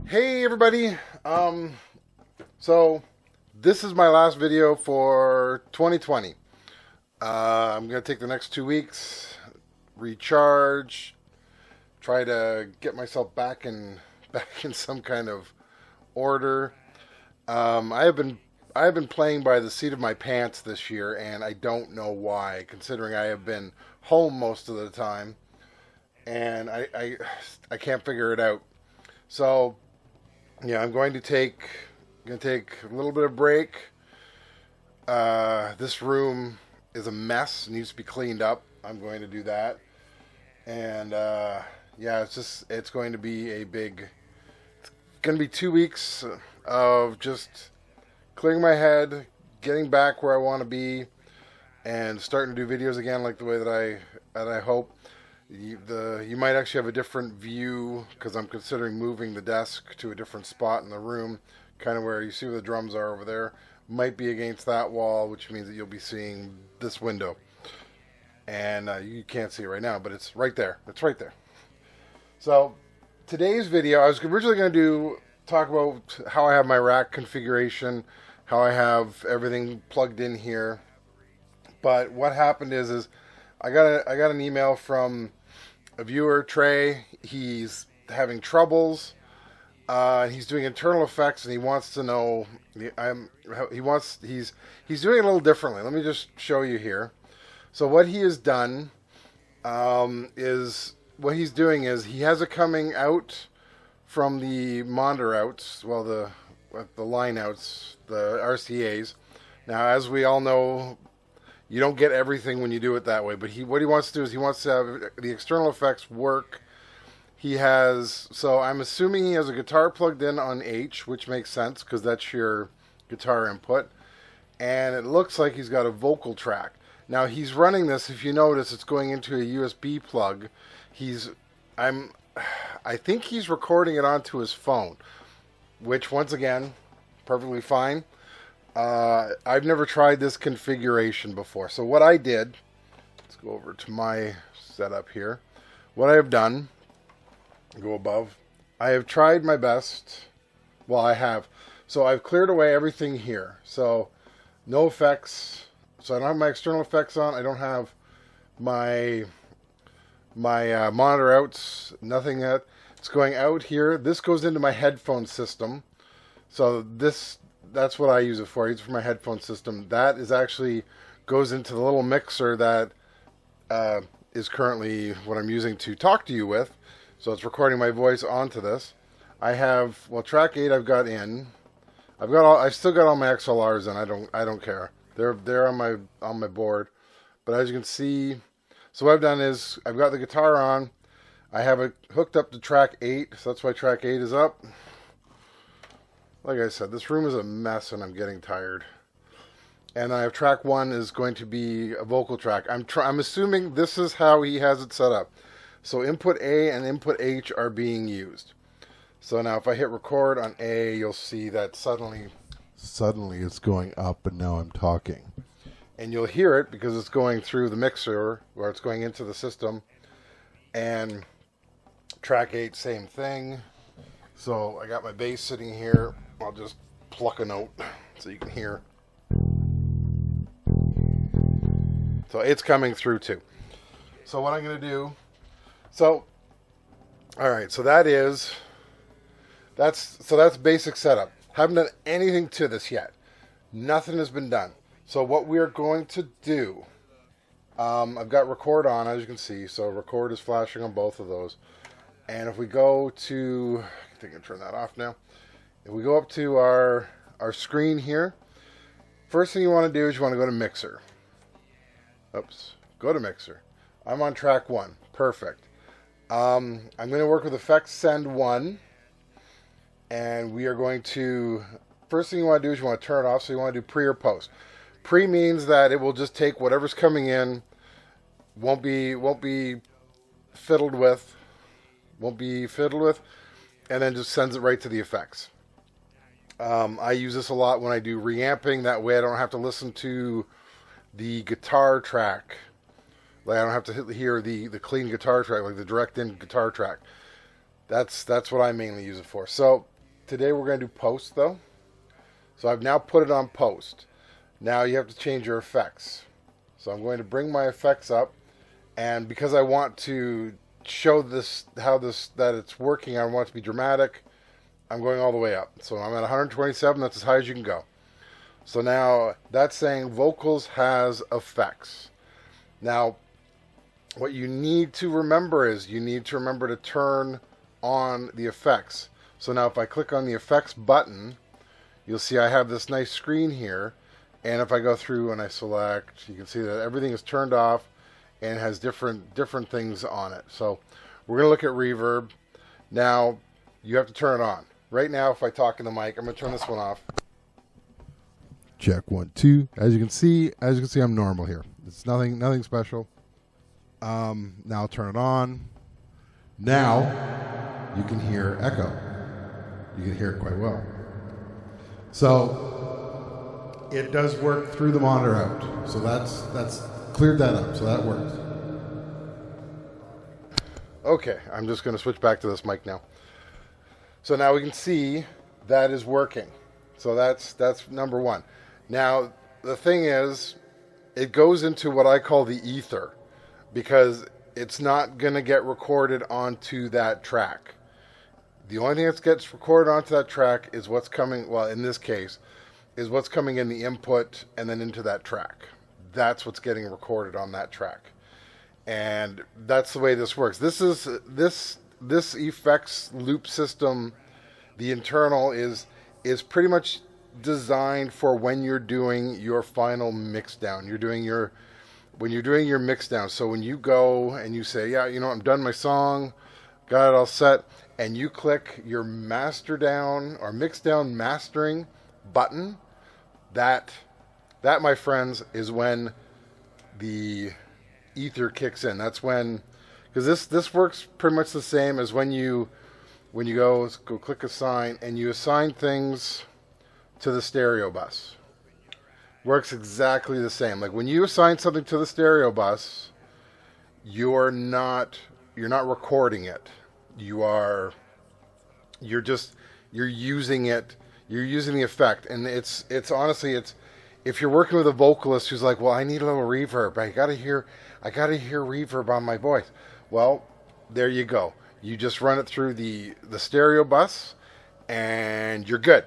Hey everybody, so this is my last video for 2020. I'm going to take the next 2 weeks, recharge, try to get myself back in some kind of order. I have been playing by the seat of my pants this year, and I don't know why, considering I have been home most of the time, and I can't figure it out. So yeah, I'm going to take a little bit of break. This room is a mess, needs to be cleaned up. I'm going to do that, and yeah, it's going to be it's going to be 2 weeks of just clearing my head, getting back where I want to be, and starting to do videos again like the way that I hope. You might actually have a different view because I'm considering moving the desk to a different spot in the room, kind of where you see where the drums are over there. Might be against that wall, which means that you'll be seeing this window. And you can't see it right now, but it's right there. It's right there. So today's video, I was originally going to talk about how I have my rack configuration, how I have everything plugged in here. But what happened is I got an email from a viewer, Trey. He's having troubles. He's doing internal effects, and he wants to know. He's doing it a little differently. Let me just show you here. So what he has done is he has it coming out from the monitor outs, well the line outs, the RCAs. Now, as we all know, you don't get everything when you do it that way, but what he wants to do is he wants to have the external effects work. So I'm assuming he has a guitar plugged in on H, which makes sense because that's your guitar input. And it looks like he's got a vocal track. Now he's running this, if you notice, it's going into a USB plug. I think he's recording it onto his phone, which once again, perfectly fine. I've never tried this configuration before. So what I did, let's go over to my setup here. What I have done, go above, I have tried my best. Well, I have. So I've cleared away everything here. So no effects. So I don't have my external effects on. I don't have my monitor outs. Nothing that. It's going out here. This goes into my headphone system. So that's what I use it for. I use it for my headphone system. That is actually goes into the little mixer that is currently what I'm using to talk to you with. So it's recording my voice onto this. I have, well, track 8 I've got in. I've still got all my XLRs in. I don't care. They're on my board. But as you can see, so what I've done is I've got the guitar on. I have it hooked up to track 8, so that's why track 8 is up. Like I said, this room is a mess and I'm getting tired. And I have track 1 is going to be a vocal track. I'm assuming this is how he has it set up. So input A and input H are being used. So now if I hit record on A, you'll see that suddenly it's going up and now I'm talking. And you'll hear it because it's going through the mixer or it's going into the system. And track 8, same thing. So I got my bass sitting here. I'll just pluck a note so you can hear. So it's coming through too. So what I'm going to do, alright, so that's basic setup. Haven't done anything to this yet. Nothing has been done. So what we are going to do, I've got record on, as you can see. So record is flashing on both of those. And if we go to, I think I can turn that off now. If we go up to our screen here, first thing you want to do is you want to go to mixer. Oops, go to mixer. I'm on track 1. Perfect. I'm going to work with effects send 1. And we are going to, first thing you want to do is you want to turn it off. So you want to do pre or post. Pre means that it will just take whatever's coming in, won't be fiddled with, and then just sends it right to the effects. I use this a lot when I do reamping. That way I don't have to listen to the guitar track. Like I don't have to hear the clean guitar track, like the direct in guitar track. That's what I mainly use it for. So Today we're going to do post though. So I've now put it on post. Now you have to change your effects. So I'm going to bring my effects up, and because I want to show this that it's working, I want it to be dramatic, I'm going all the way up. So I'm at 127, that's as high as you can go. So now that's saying vocals has effects. Now what you need to remember is you need to remember to turn on the effects. So now if I click on the effects button, you'll see I have this nice screen here, and if I go through and I select, you can see that everything is turned off and has different things on it. So we're going to look at reverb. Now you have to turn it on. Right now if I talk in the mic, I'm going to turn this one off. Check 1 2. As you can see I'm normal here. It's nothing special. Now I'll turn it on. Now you can hear echo. You can hear it quite well. So it does work through the monitor out. So that's cleared that up. So that works. Okay, I'm just going to switch back to this mic now. So now we can see that is working. So that's number one. Now the thing is, it goes into what I call the ether, because it's not going to get recorded onto that track. The only thing that gets recorded onto that track is what's coming, well, in this case, is what's coming in the input and then into that track. That's what's getting recorded on that track. And that's the way this works. This effects loop system, the internal, is pretty much designed for when you're doing your final mix down. When you're doing your mix down. So when you go and you say, yeah, you know, I'm done my song, got it all set, and you click your master down or mix down mastering button, that my friends is when the ether kicks in. That's when, because this works pretty much the same as when you go click assign and you assign things to the stereo bus. Works exactly the same. Like when you assign something to the stereo bus, you're not recording it. You're using it. You're using the effect, and it's honestly, if you're working with a vocalist who's like, well, I need a little reverb. I gotta hear reverb on my voice. Well, there you go. You just run it through the stereo bus, and you're good.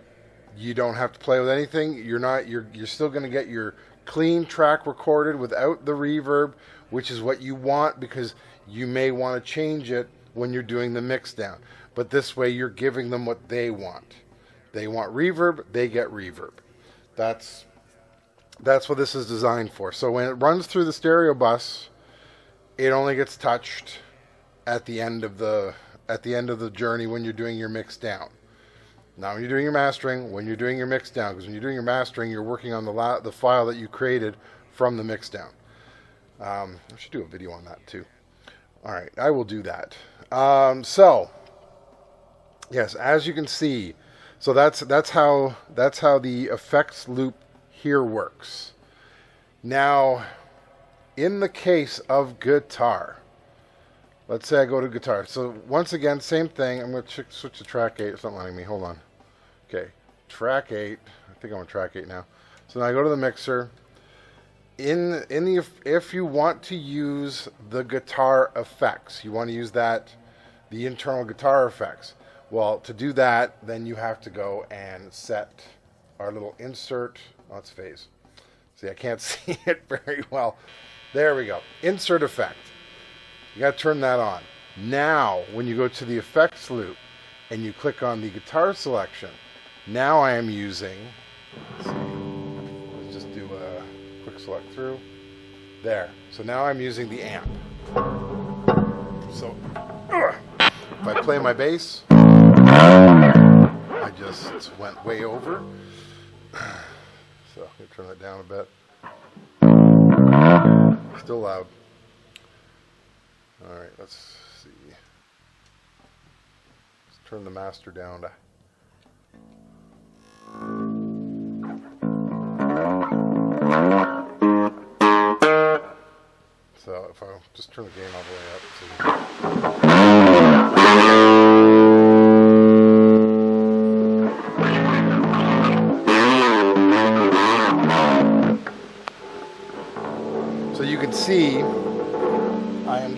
You don't have to play with anything. You're still going to get your clean track recorded without the reverb, which is what you want, because you may want to change it when you're doing the mix down. But this way you're giving them what they want. They want reverb, they get reverb. That's what this is designed for. So when it runs through the stereo bus, it only gets touched at the end of the journey when you're doing your mix down. Now when you're doing your mastering, when you're doing your mix down, because when you're doing your mastering, you're working on the file that you created from the mix down. I should do a video on that too. All right, I will do that. So yes, as you can see, so that's how the effects loop here works. Now, in the case of guitar, let's say I go to guitar. So once again, same thing. I'm going to switch to track 8. It's not letting me. Hold on. Okay, track 8. I think I'm on track 8 now. So now I go to the mixer. If you want to use the guitar effects, you want to use the internal guitar effects. Well, to do that, then you have to go and set our little insert. Oh, it's phase. See, I can't see it very well. There we go. Insert effect. You got to turn that on. Now, when you go to the effects loop and you click on the guitar selection, now I am using, let's just do a quick select through. There. So now I'm using the amp. So, if I play my bass, I just went way over. So, I'm going to turn that down a bit. Still loud. All right, let's see. Let's turn the master down to. So if I just turn the gain all the way up.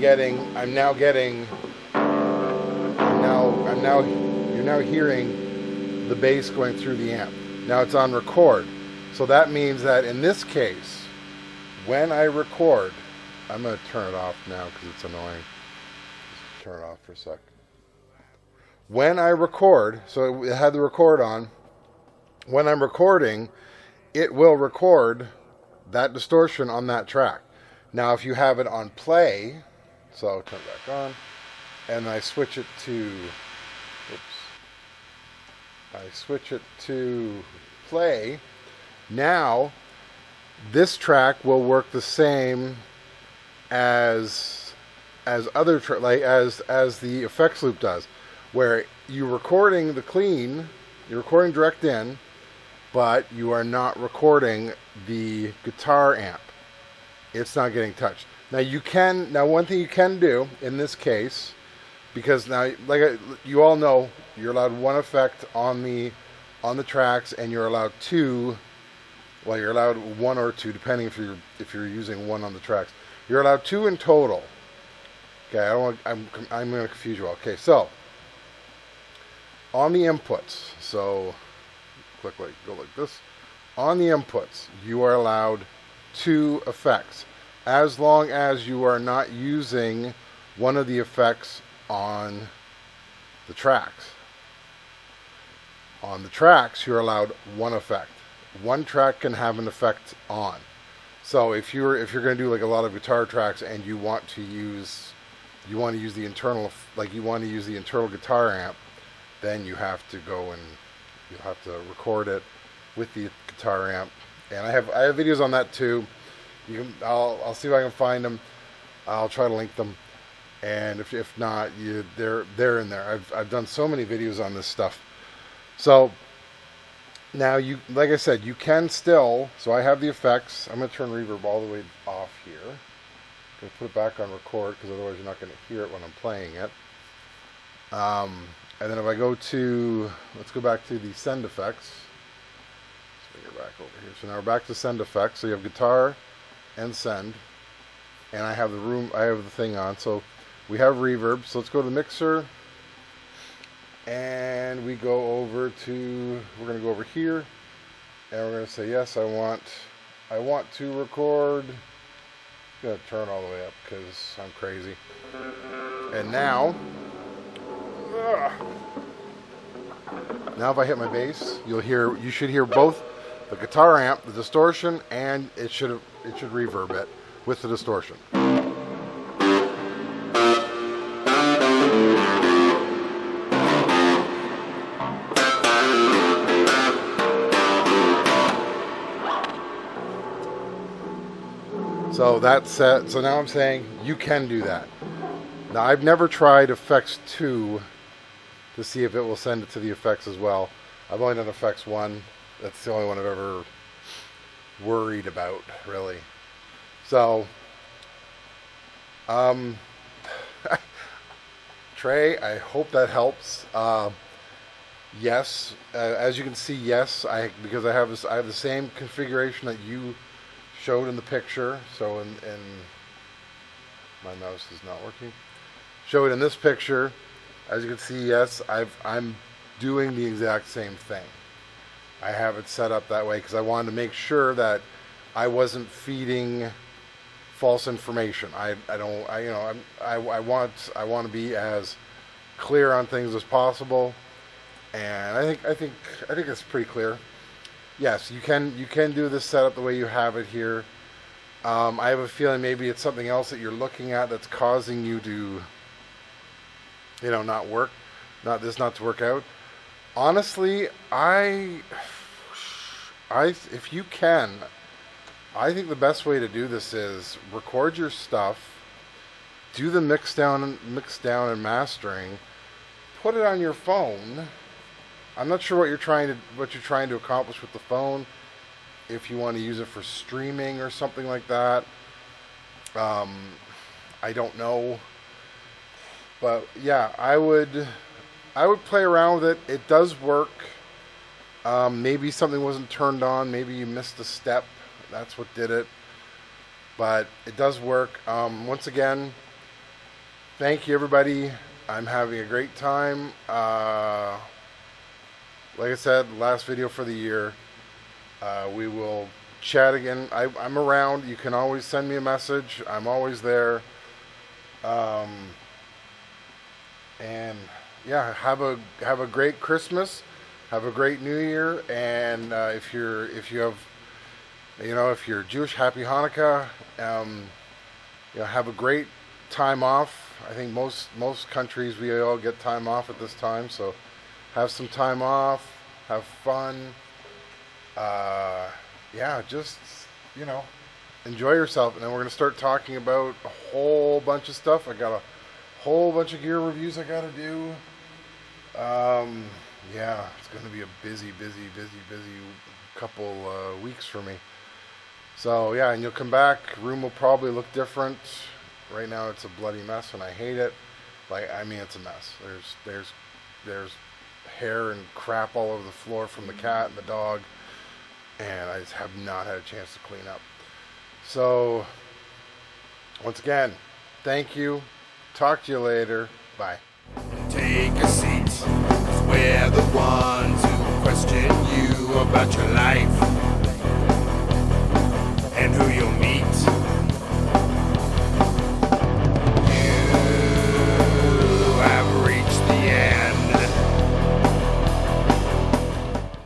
you're now hearing the bass going through the amp. Now it's on record. So that means that in this case, when I record, I'm going to turn it off now because it's annoying. Just turn it off for a sec. When I record, so it had the record on, when I'm recording, it will record that distortion on that track. Now if you have it on play, so turn it back on, and I switch it to, play, now this track will work the same as other as the effects loop does, where you're recording the clean, you're recording direct in, but you are not recording the guitar amp. It's not getting touched. Now one thing you can do in this case, because now you all know you're allowed one effect on the tracks, and you're allowed two. Well, you're allowed one or two, depending if you're using one on the tracks. You're allowed two in total. Okay, I'm going to confuse you all. Okay, so on the inputs, so go like this. On the inputs, you are allowed two effects, as long as you are not using one of the effects on the tracks. On the tracks, you're allowed one effect. One track can have an effect on. So if you're going to do like a lot of guitar tracks and you want to use the internal, like you want to use the internal guitar amp, then you have to go and you'll have to record it with the guitar amp. And I have videos on that too. I'll see if I can find them. I'll try to link them. And if not, they're in there. I've done so many videos on this stuff. So now like I said, you can still. So I have the effects. I'm going to turn reverb all the way off here. I'm going to put it back on record because otherwise you're not going to hear it when I'm playing it. And then if I go to, let's go back to the send effects. Let's bring it back over here. So now we're back to send effects. So you have guitar and send, and I have the thing on. So we have reverb. So let's go to the mixer, and we go over to, we're going to go over here, and we're going to say yes, I want to record. I'm going to turn all the way up because I'm crazy. And now if I hit my bass, you should hear both the guitar amp, the distortion, and it should reverb it with the distortion. So that's set. So now I'm saying you can do that. Now I've never tried effects 2 to see if it will send it to the effects as well. I've only done effects 1. That's the only one I've ever worried about, really. So, Trey, I hope that helps. Yes, as you can see, yes, because I have the same configuration that you showed in the picture. So in my mouse is not working. Show it in this picture. As you can see, yes, I'm doing the exact same thing. I have it set up that way because I wanted to make sure that I wasn't feeding false information. I want to be as clear on things as possible, and I think it's pretty clear. Yes, you can do this setup the way you have it here. I have a feeling maybe it's something else that you're looking at that's causing you to, not to work out. Honestly, if you can, I think the best way to do this is record your stuff, do the mix down and mastering, put it on your phone. I'm not sure what you're trying to accomplish with the phone. If you want to use it for streaming or something like that, I don't know. But yeah, I would play around with it. It does work. Maybe something wasn't turned on. Maybe you missed a step. That's what did it. But it does work. Once again, thank you, everybody. I'm having a great time. Like I said, last video for the year. We will chat again. I'm around. You can always send me a message. I'm always there. And yeah, have a great Christmas. Have a great New Year. And if you're Jewish, happy Hanukkah. Have a great time off. I think most countries, we all get time off at this time, so have some time off, have fun. Just enjoy yourself. And then we're gonna start talking about a whole bunch of stuff. I got a whole bunch of gear reviews I gotta do. It's gonna be a busy couple weeks for me. So yeah, and you'll come back. Room will probably look different. Right now it's a bloody mess and I hate it. It's a mess. There's hair and crap all over the floor from the cat and the dog, and I just have not had a chance to clean up. So once again, thank you. Talk to you later. Bye. Take a seat, 'cause we're the ones who question you about your life.